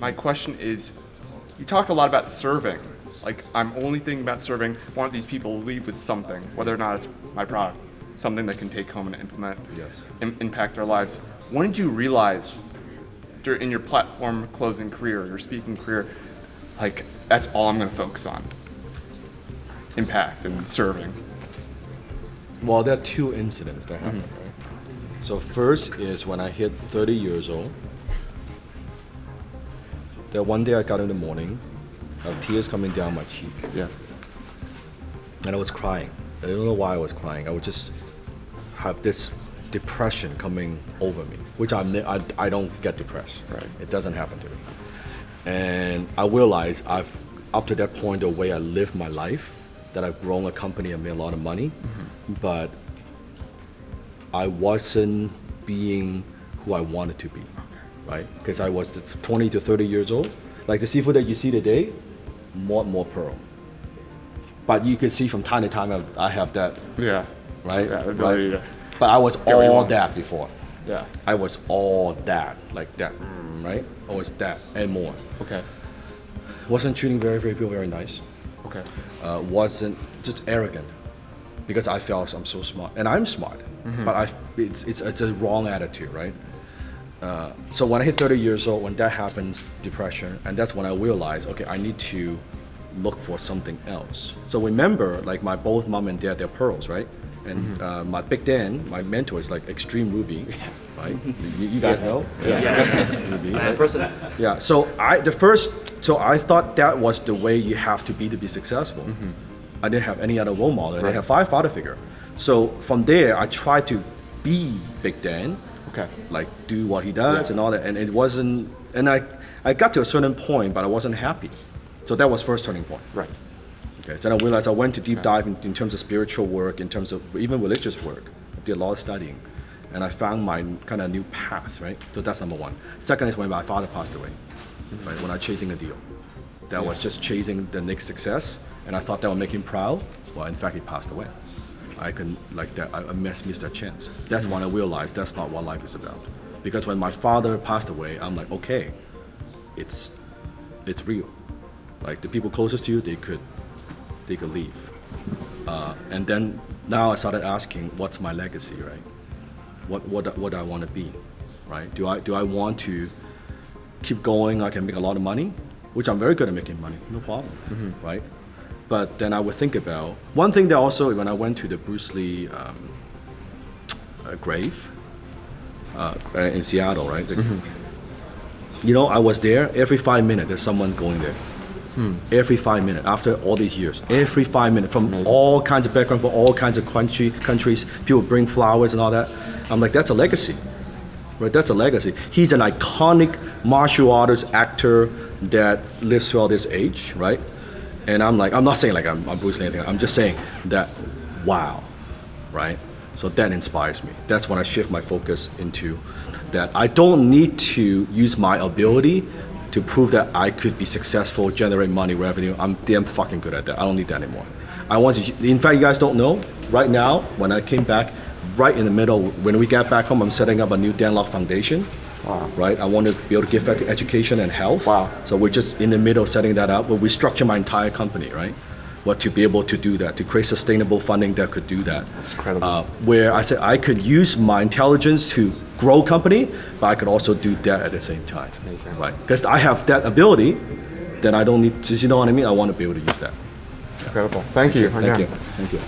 My question is, you talked a lot about serving. Like, I'm only thinking about serving. I want these people to leave with something, whether or not it's my product, something they can take home and implement, impact their lives. When did you realize in your platform closing career, your speaking career, like, that's all I'm going to focus on? Impact and serving. Well, there are two incidents that happened, right? So first is when I hit 30 years old. That one day I got in the morning, tears coming down my cheek. Yes. And I was crying. I don't know why I was crying. I would just have this depression coming over me, which I don't get depressed. Right. It doesn't happen to me. And I realized up to that point, the way I lived my life, that I've grown a company and made a lot of money, but I wasn't being who I wanted to be, right? Because I was 20 to 30 years old. Like the seafood that you see today, more pearl. But you can see from time to time I have that, Yeah. right? Yeah, the ability to But I was what you all want. that before. Yeah. I was all that, like that, right? I was that and more. Okay. Wasn't treating very people very nice. Okay. Wasn't just arrogant because I felt I'm so smart, and I'm smart, but it's a wrong attitude, right? So when I hit 30 years old, when that happens, depression, and that's when I realized, okay, I need to look for something else. So remember, like my both mom and dad, they're pearls, right? And my Big Dan, my mentor, is like Extreme Ruby, right? You guys know? Ruby, right? Yeah. So I thought that was the way you have to be successful. I didn't have any other role model. I didn't have 5 father figure. So from there, I tried to be Big Dan. Okay. Like do what he does and all that, and it wasn't. And I got to a certain point, but I wasn't happy. So that was first turning point. Right. Okay. So then I realized I went to deep dive in terms of spiritual work, in terms of even religious work. I did a lot of studying, and I found my kind of new path. Right. So that's number one. Second is when my father passed away. Right. When I was chasing a deal, that was just chasing the next success, and I thought that would make him proud. Well, in fact, he passed away. I missed that chance. That's when I realized that's not what life is about. Because when my father passed away, I'm like, okay, it's real. Like the people closest to you, they could leave. And then now I started asking, what's my legacy, right? What do I want to be, right? Do I want to keep going? I can make a lot of money, which I'm very good at making money, no problem, right? But then I would think about one thing that also when I went to the Bruce Lee grave in Seattle, right? You know, I was there. Every 5 minutes, there's someone going there. Every 5 minutes, after all these years, every 5 minutes, from all kinds of backgrounds, from all kinds of countries, people bring flowers and all that. I'm like, that's a legacy, right? That's a legacy. He's an iconic martial artist actor that lives throughout this age, right? And I'm like, I'm not saying like I'm Bruce Lee or anything. I'm just saying that, wow, right? So that inspires me. That's when I shift my focus into that. I don't need to use my ability to prove that I could be successful, generate money, revenue. I'm damn fucking good at that. I don't need that anymore. I want to. In fact, you guys don't know. Right now, when I came back, right in the middle, when we got back home, I'm setting up a new Dan Lok Foundation. Wow. Right, I want to be able to give back to education and health. Wow. So we're just in the middle of setting that up. But we structure my entire company, right? What to be able to do that, to create sustainable funding that could do that. That's incredible. Where I said I could use my intelligence to grow company, but I could also do that at the same time. That's amazing. Right? Because I have that ability, then I don't need. Just, you know what I mean? I want to be able to use that. It's incredible. Thank you. Thank you. Thank you.